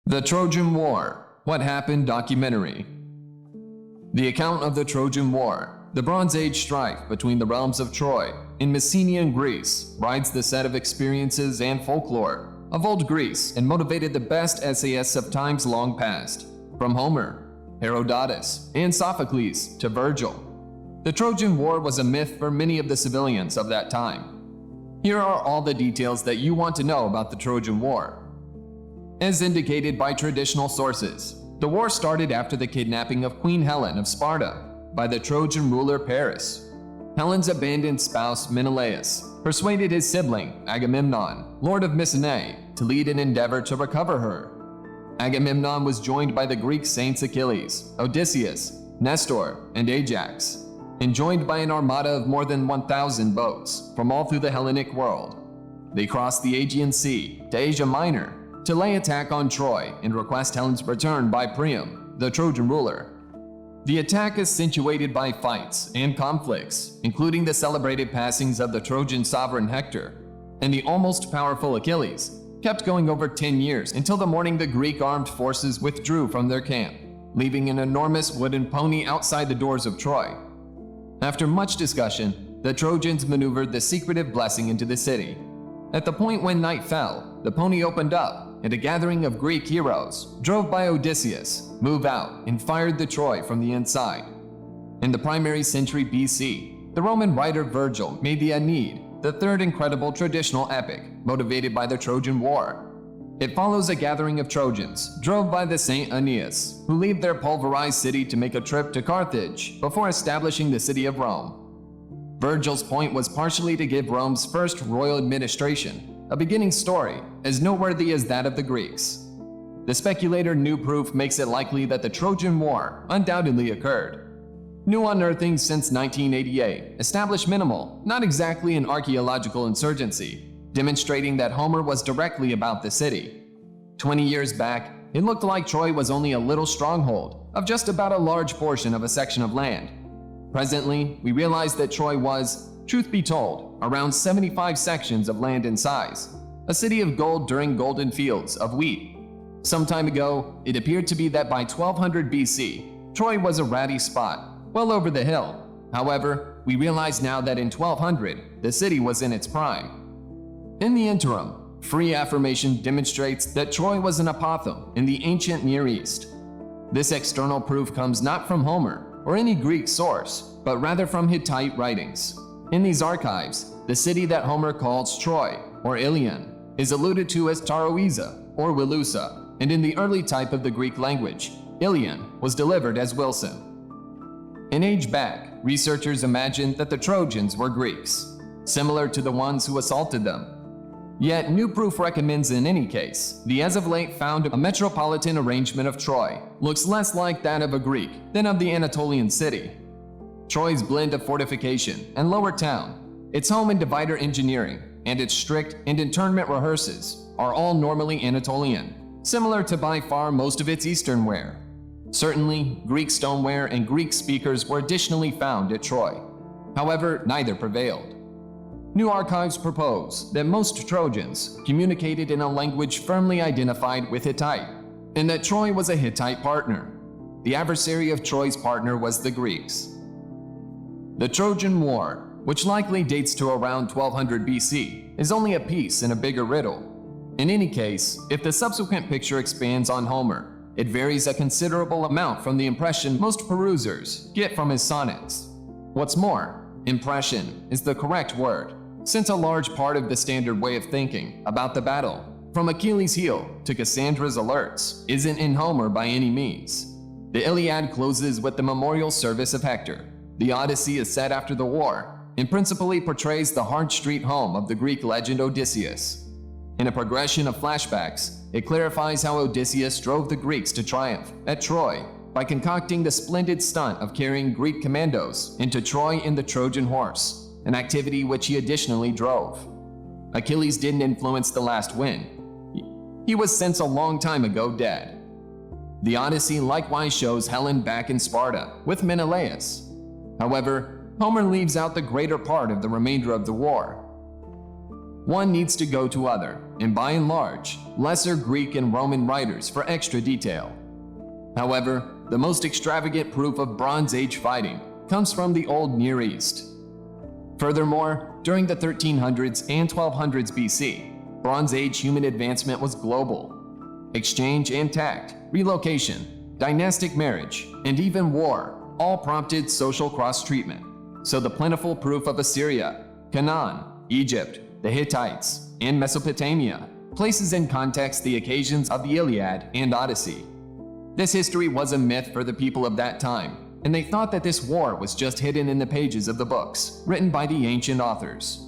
The Trojan War, What Happened documentary. The account of the Trojan War, the Bronze Age strife between the realms of Troy in Mycenaean Greece, rides the set of experiences and folklore of old Greece and motivated the best essayists of times long past, from Homer, Herodotus, and Sophocles to Virgil. The Trojan War was a myth for many of the civilians of that time. Here are all the details that you want to know about the Trojan War. As indicated by traditional sources, the war started after the kidnapping of Queen Helen of Sparta by the Trojan ruler Paris. Helen's abandoned spouse Menelaus persuaded his sibling Agamemnon, lord of Mycenae, to lead an endeavor to recover her. Agamemnon was joined by the Greek saints Achilles, Odysseus, Nestor, and Ajax, and joined by an armada of more than 1,000 boats from all through the Hellenic world. They crossed the Aegean Sea to Asia Minor to lay attack on Troy and request Helen's return by Priam, the Trojan ruler. The attack is accentuated by fights and conflicts, including the celebrated passings of the Trojan sovereign Hector and the almost powerful Achilles, kept going over 10 years until the morning the Greek armed forces withdrew from their camp, leaving an enormous wooden pony outside the doors of Troy. After much discussion, the Trojans maneuvered the secretive blessing into the city. At the point when night fell, the pony opened up, and a gathering of Greek heroes, drove by Odysseus, moved out and fired the Troy from the inside. In the primary century BC, the Roman writer Virgil made the Aeneid the third incredible traditional epic motivated by the Trojan War. It follows a gathering of Trojans drove by the Saint Aeneas, who leave their pulverized city to make a trip to Carthage before establishing the city of Rome. Virgil's point was partially to give Rome's first royal administration a beginning story as noteworthy as that of the Greeks. The speculator New Proof makes it likely that the Trojan War undoubtedly occurred. New unearthings since 1988 establish minimal, not exactly an archaeological insurgency, demonstrating that Homer was directly about the city. 20 years back, it looked like Troy was only a little stronghold of just about a large portion of a section of land. Presently, we realize that Troy was, truth be told, around 75 sections of land in size, a city of gold during golden fields of wheat. Some time ago, it appeared to be that by 1200 BC, Troy was a ratty spot, well over the hill. However, we realize now that in 1200, the city was in its prime. In the interim, free affirmation demonstrates that Troy was an apothegm in the ancient Near East. This external proof comes not from Homer or any Greek source, but rather from Hittite writings. In these archives, the city that Homer calls Troy, or Ilion, is alluded to as Taroiza, or Wilusa, and in the early type of the Greek language, Ilion was delivered as Wilson. An age back, researchers imagined that the Trojans were Greeks, similar to the ones who assaulted them. Yet New Proof recommends in any case, the as of late found a metropolitan arrangement of Troy looks less like that of a Greek than of the Anatolian city. Troy's blend of fortification and lower town, its home and divider engineering, and its strict and internment rehearses are all normally Anatolian, similar to by far most of its eastern ware. Certainly, Greek stoneware and Greek speakers were additionally found at Troy. However, neither prevailed. New archives propose that most Trojans communicated in a language firmly identified with Hittite, and that Troy was a Hittite partner. The adversary of Troy's partner was the Greeks. The Trojan War, which likely dates to around 1200 BC, is only a piece in a bigger riddle. In any case, if the subsequent picture expands on Homer, it varies a considerable amount from the impression most perusers get from his sonnets. What's more, impression is the correct word, since a large part of the standard way of thinking about the battle, from Achilles' heel to Cassandra's alerts, isn't in Homer by any means. The Iliad closes with the memorial service of Hector. The Odyssey is set after the war, and principally portrays the hard street home of the Greek legend Odysseus. In a progression of flashbacks, it clarifies how Odysseus drove the Greeks to triumph at Troy by concocting the splendid stunt of carrying Greek commandos into Troy in the Trojan horse, an activity which he additionally drove. Achilles didn't influence the last win. He was since a long time ago dead. The Odyssey likewise shows Helen back in Sparta with Menelaus. However, Homer leaves out the greater part of the remainder of the war. one needs to go to other, and by and large, lesser Greek and Roman writers for extra detail. However, the most extravagant proof of Bronze Age fighting comes from the Old Near East. Furthermore, during the 1300s and 1200s BC, Bronze Age human advancement was global. Exchange and tact, relocation, dynastic marriage, and even war all prompted social cross-treatment. So the plentiful proof of Assyria, Canaan, Egypt, the Hittites, and Mesopotamia places in context the occasions of the Iliad and Odyssey. This history was a myth for the people of that time, and they thought that this war was just hidden in the pages of the books written by the ancient authors.